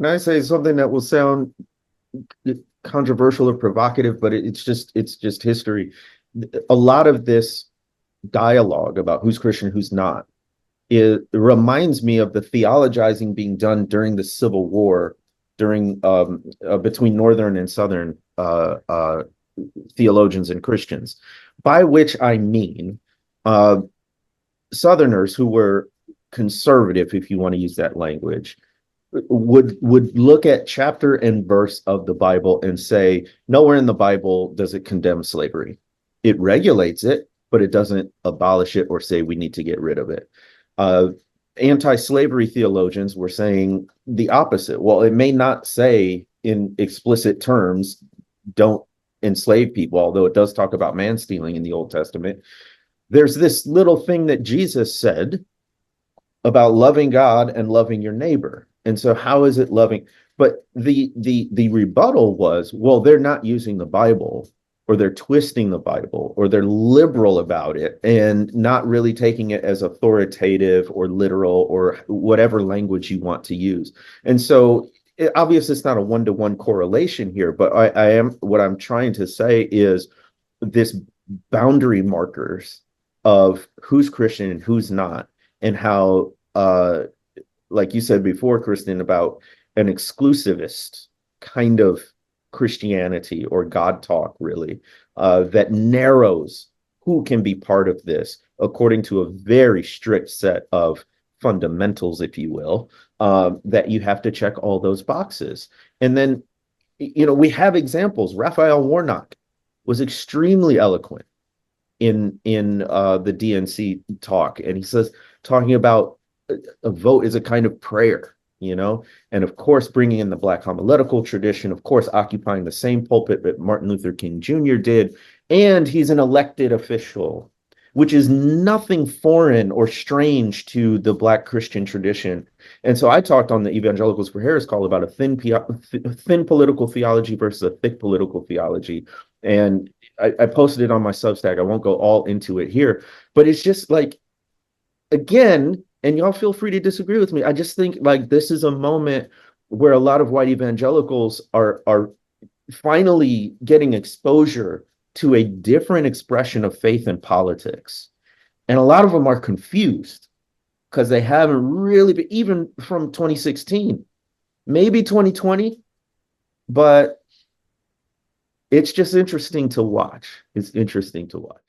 Can I say something that will sound controversial or provocative, but it's just history. A lot of this dialogue about who's Christian, who's not, it reminds me of the theologizing being done during the Civil War, during between Northern and Southern theologians and Christians, by which I mean uh, Southerners who were conservative, if you want to use that language, would look at chapter and verse of the Bible and say, nowhere in the Bible does it condemn slavery. It regulates it, but it doesn't abolish it or say we need to get rid of it. Uh, Anti-slavery theologians were saying the opposite. Well, it may not say in explicit terms, don't enslave people, although it does talk about man stealing in the Old Testament. There's this little thing that Jesus said about loving God and loving your neighbor. And so how is it loving? But the rebuttal was, well, they're not using the Bible, or they're twisting the Bible, or they're liberal about it and not really taking it as authoritative or literal or whatever language you want to use. And so obviously it's not a one-to-one correlation here, but what I'm trying to say is this boundary markers of who's Christian and who's not, and how like you said before, Kristin, about an exclusivist kind of Christianity or God talk, really, that narrows who can be part of this according to a very strict set of fundamentals, if you will, that you have to check all those boxes. And then, we have examples. Raphael Warnock was extremely eloquent in the DNC talk, and he says, talking about a vote is a kind of prayer, and of course bringing in the Black homiletical tradition, of course occupying the same pulpit that Martin Luther King Jr. did, and he's an elected official, which is nothing foreign or strange to the Black Christian tradition. And so I talked on the Evangelicals for Harris call about a thin political theology versus a thick political theology, and I posted it on my Substack. I won't go all into it here, but it's just like, again, and y'all feel free to disagree with me, I just think like this is a moment where a lot of white evangelicals are finally getting exposure to a different expression of faith in politics. And a lot of them are confused because they haven't really been, even from 2016, maybe 2020, but it's just interesting to watch. It's interesting to watch.